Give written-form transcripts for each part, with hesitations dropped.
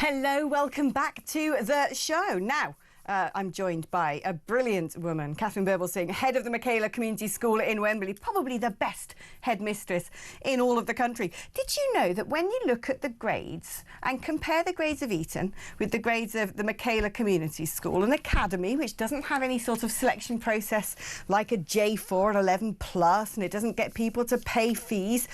Hello, welcome back to the show. Now, I'm joined by a brilliant woman, Katharine Birbalsingh, head of the Michaela Community School in Wembley, probably the best headmistress in all of the country. Did you know that when you look at the grades and compare the grades of Eton with the grades of the Michaela Community School, an academy which doesn't have any sort of selection process like a J4 at 11 plus, and it doesn't get people to pay fees,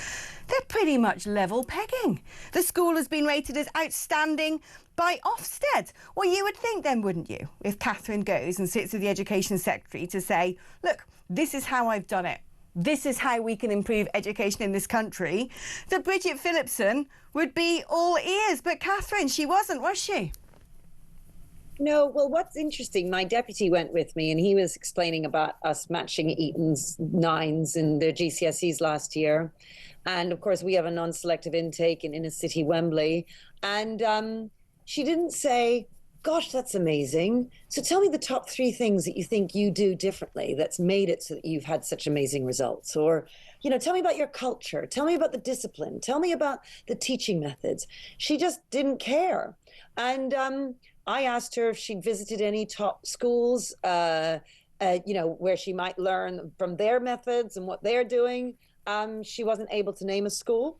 they're pretty much level pegging. The school has been rated as outstanding by Ofsted. Well, you would think then, wouldn't you, if Katharine goes and sits with the Education Secretary to say, look, this is how I've done it. This is how we can improve education in this country, that Bridget Phillipson would be all ears. But Katharine, she wasn't, was she? No, well, what's interesting, my deputy went with me and he was explaining about us matching Eton's 9s in their GCSEs last year. And of course, we have a non-selective intake in inner city Wembley. And she didn't say, gosh, that's amazing. So tell me the top 3 things that you think you do differently that's made it so that you've had such amazing results. Or, you know, tell me about your culture. Tell me about the discipline. Tell me about the teaching methods. She just didn't care. And I asked her if she'd visited any top schools, you know, where she might learn from their methods and what they're doing. She wasn't able to name a school.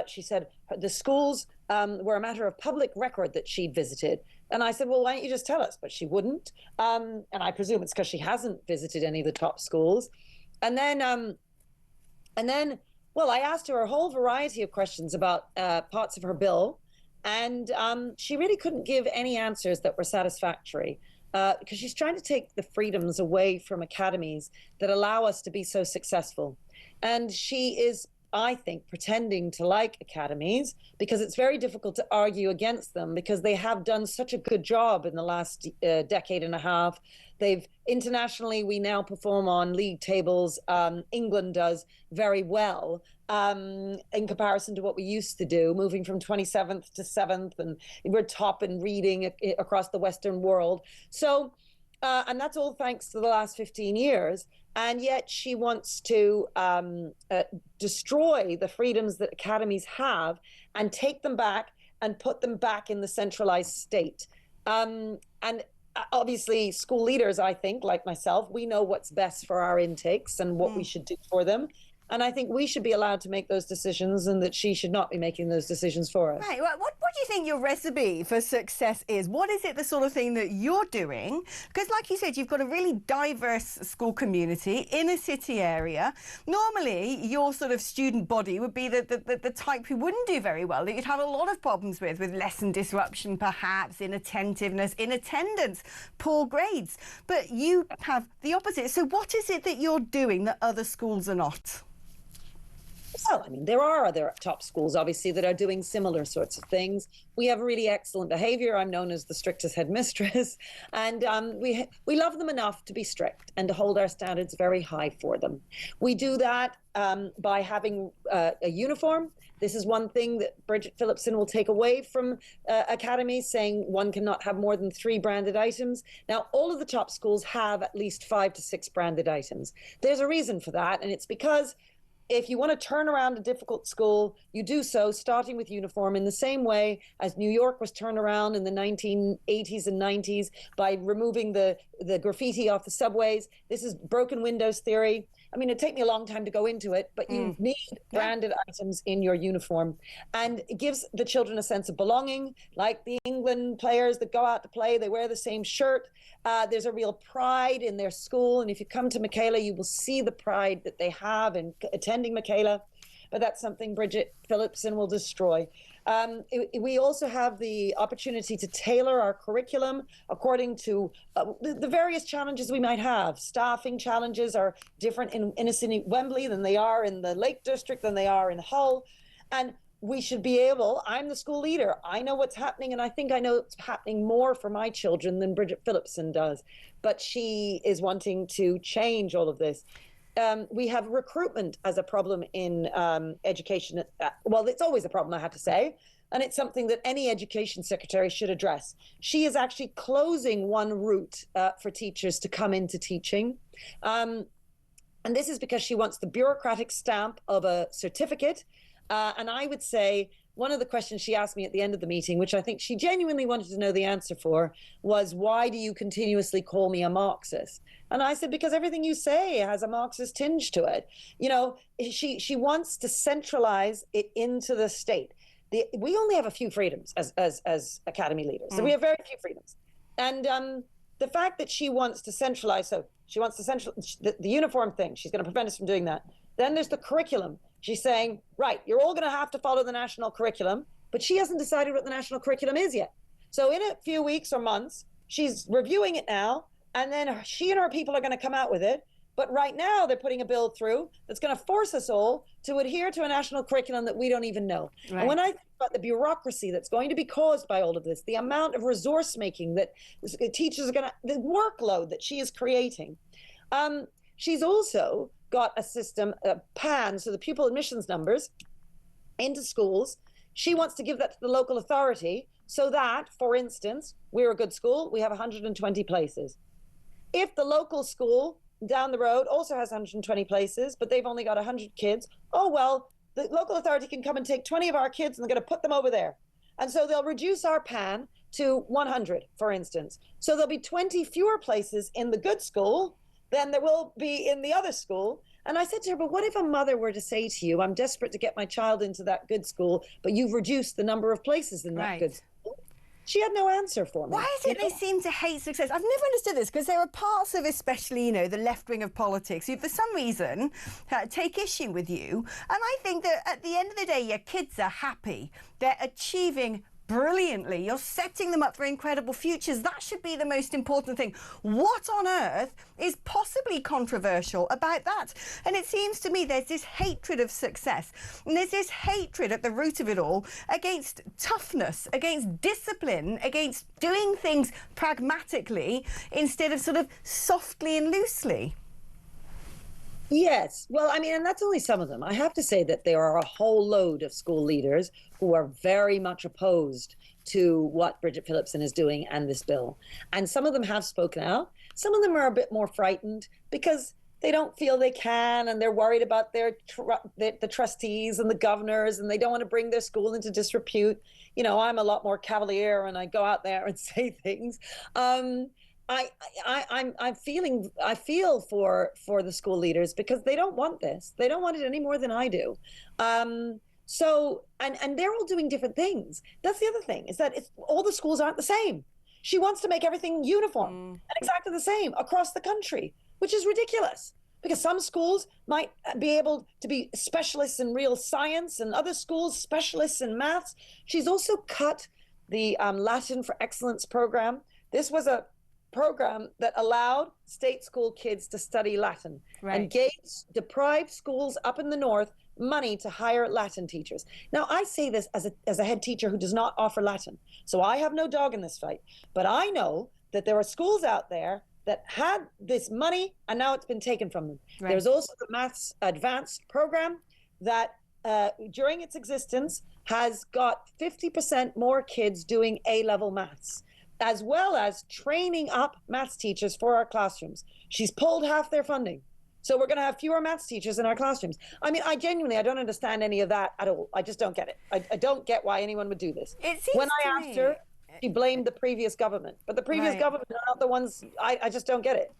She said the schools were a matter of public record that she'd visited. And I said, well, why don't you just tell us? But she wouldn't. And I presume it's because she hasn't visited any of the top schools. And then, well, I asked her a whole variety of questions about parts of her bill. And she really couldn't give any answers that were satisfactory. Because she's trying to take the freedoms away from academies that allow us to be so successful. And she is, I think, pretending to like academies because it's very difficult to argue against them because they have done such a good job in the last decade and a half. They've internationally, we now perform on league tables. England does very well in comparison to what we used to do, moving from 27th to 7th, and we're top in reading across the Western world. So, and that's all thanks to the last 15 years. And yet she wants to destroy the freedoms that academies have and take them back and put them back in the centralized state. And obviously school leaders, I think, like myself, we know what's best for our intakes and what we should do for them. And I think we should be allowed to make those decisions and that she should not be making those decisions for us. Right. Well, what do you think your recipe for success is? What is it, the sort of thing that you're doing? Because like you said, you've got a really diverse school community in a city area. Normally, your sort of student body would be the type who wouldn't do very well, that you'd have a lot of problems with lesson disruption, perhaps, inattentiveness, in attendance, poor grades. But you have the opposite. So what is it that you're doing that other schools are not? Well, I mean, there are other top schools, obviously, that are doing similar sorts of things. We have really excellent behavior. I'm known as the strictest headmistress. And we love them enough to be strict and to hold our standards very high for them. We do that by having a uniform. This is one thing that Bridget Phillipson will take away from academies, saying one cannot have more than 3 branded items. Now, all of the top schools have at least 5 to 6 branded items. There's a reason for that, and it's because if you want to turn around a difficult school, you do so starting with uniform in the same way as New York was turned around in the 1980s and 90s by removing the graffiti off the subways. This is broken windows theory. I mean, it'd take me a long time to go into it, but you need branded items in your uniform. And it gives the children a sense of belonging, like the England players that go out to play, they wear the same shirt. There's a real pride in their school. And if you come to Michaela, you will see the pride that they have in attending Michaela. But that's something Bridget Phillipson will destroy. We also have the opportunity to tailor our curriculum according to the various challenges we might have. Staffing challenges are different in inner city Wembley than they are in the Lake District, than they are in Hull. And we should be able, I'm the school leader, I know what's happening, and I think I know it's happening more for my children than Bridget Phillipson does. But she is wanting to change all of this. We have recruitment as a problem in education. Well, it's always a problem, I have to say. And it's something that any education secretary should address. She is actually closing one route for teachers to come into teaching. And this is because she wants the bureaucratic stamp of a certificate. And I would say one of the questions she asked me at the end of the meeting, which I think she genuinely wanted to know the answer for, was, why do you continuously call me a Marxist? And I said, because everything you say has a Marxist tinge to it. You know, she wants to centralize it into the state. We only have a few freedoms as academy leaders. So we have very few freedoms. And the fact that she wants to centralize, so she wants to centralize the uniform thing, she's going to prevent us from doing that. Then there's the curriculum. She's saying, right, you're all going to have to follow the national curriculum, but she hasn't decided what the national curriculum is yet. So in a few weeks or months, she's reviewing it now, and then she and her people are going to come out with it. But right now they're putting a bill through that's going to force us all to adhere to a national curriculum that we don't even know. Right. And when I think about the bureaucracy that's going to be caused by all of this, the amount of resource making that teachers are going to, the workload that she is creating, she's also got a system, a PAN, so the pupil admissions numbers into schools. She wants to give that to the local authority so that, for instance, we're a good school, we have 120 places. If the local school down the road also has 120 places, but they've only got 100 kids, oh, well, the local authority can come and take 20 of our kids and they're going to put them over there. And so they'll reduce our PAN to 100, for instance. So there'll be 20 fewer places in the good school than there will be in the other school. And I said to her, but what if a mother were to say to you, I'm desperate to get my child into that good school, but you've reduced the number of places in that good school? She had no answer for me. Why is it they seem to hate success? I've never understood this, because there are parts of, especially, you know, the left wing of politics who, for some reason, take issue with you. And I think that at the end of the day, your kids are happy. They're achieving brilliantly. You're setting them up for incredible futures. That should be the most important thing. What on earth is possibly controversial about that? And it seems to me there's this hatred of success, and there's this hatred at the root of it all against toughness, against discipline, against doing things pragmatically instead of sort of softly and loosely. Yes. Well, I mean, and that's only some of them. I have to say that there are a whole load of school leaders who are very much opposed to what Bridget Phillipson is doing and this bill. And some of them have spoken out. Some of them are a bit more frightened because they don't feel they can, and they're worried about the trustees and the governors, and they don't want to bring their school into disrepute. You know, I'm a lot more cavalier and I go out there and say things. I feel for the school leaders because they don't want this. They don't want it any more than I do. So they're all doing different things. That's the other thing, is that all the schools aren't the same. She wants to make everything uniform and exactly the same across the country, which is ridiculous, because some schools might be able to be specialists in real science and other schools specialists in maths. She's also cut the Latin for Excellence program. This was a program that allowed state school kids to study Latin and gave deprived schools up in the north money to hire Latin teachers. Now, I say this as a head teacher who does not offer Latin, so I have no dog in this fight. But I know that there are schools out there that had this money and now it's been taken from them. There's also the Maths Advanced program that during its existence has got 50% more kids doing A-level maths, as well as training up maths teachers for our classrooms. She's pulled half their funding. So we're going to have fewer maths teachers in our classrooms. I mean, I don't understand any of that at all. I just don't get it. I don't get why anyone would do this. When I asked her, she blamed the previous government. But the previous government are not the ones, I just don't get it.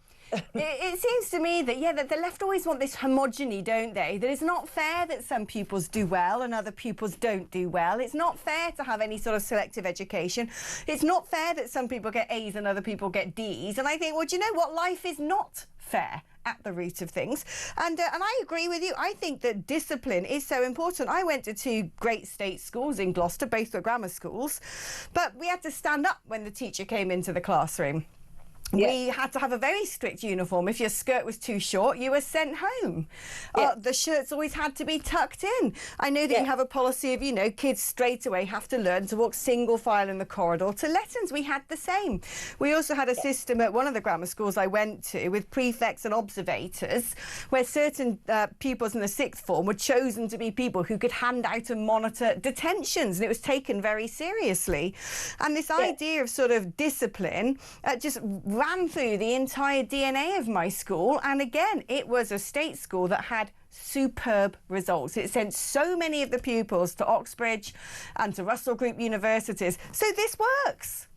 It seems to me that, that the left always want this homogeny, don't they? That it's not fair that some pupils do well and other pupils don't do well. It's not fair to have any sort of selective education. It's not fair that some people get A's and other people get D's. And I think, well, do you know what? Life is not fair at the root of things. And I agree with you. I think that discipline is so important. I went to 2 great state schools in Gloucester, both were grammar schools, but we had to stand up when the teacher came into the classroom. We had to have a very strict uniform. If your skirt was too short, you were sent home. The shirts always had to be tucked in. I know that you have a policy of, kids straight away have to learn to walk single file in the corridor to lessons. We had the same. We also had a system at one of the grammar schools I went to with prefects and observators, where certain pupils in the 6th form were chosen to be people who could hand out and monitor detentions, and it was taken very seriously. And this idea of sort of discipline just ran through the entire DNA of my school. And again, it was a state school that had superb results. It sent so many of the pupils to Oxbridge and to Russell Group universities. So this works.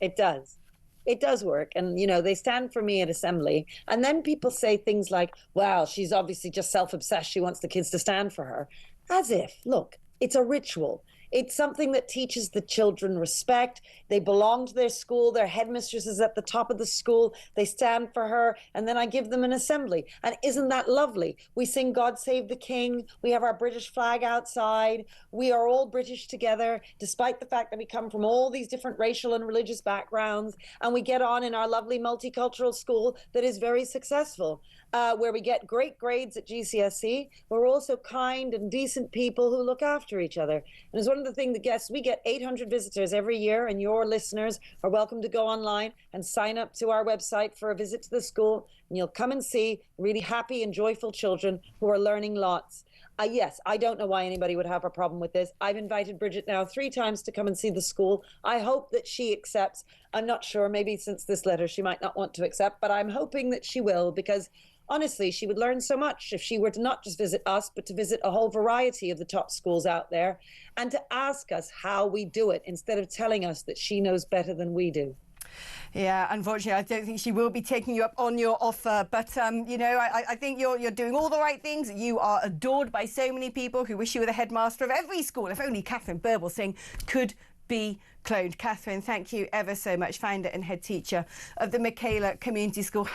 It does. It does work. And, you know, they stand for me at assembly. And then people say things like, well, she's obviously just self-obsessed. She wants the kids to stand for her. As if, look, it's a ritual. It's something that teaches the children respect. They belong to their school. Their headmistress is at the top of the school. They stand for her. And then I give them an assembly. And isn't that lovely? We sing God Save the King. We have our British flag outside. We are all British together, despite the fact that we come from all these different racial and religious backgrounds. And we get on in our lovely multicultural school that is very successful, where we get great grades at GCSE. We're also kind and decent people who look after each other. And it's one of the things that guests, we get 800 visitors every year, and your listeners are welcome to go online and sign up to our website for a visit to the school, and you'll come and see really happy and joyful children who are learning lots. Yes, I don't know why anybody would have a problem with this. I've invited Bridget now 3 times to come and see the school. I hope that she accepts. I'm not sure, maybe since this letter she might not want to accept, but I'm hoping that she will, because honestly, she would learn so much if she were to not just visit us, but to visit a whole variety of the top schools out there and to ask us how we do it instead of telling us that she knows better than we do. Yeah, unfortunately, I don't think she will be taking you up on your offer. But, you know, I think you're doing all the right things. You are adored by so many people who wish you were the headmaster of every school. If only Katharine Birbalsingh could be cloned. Katharine, thank you ever so much, founder and head teacher of the Michaela Community School.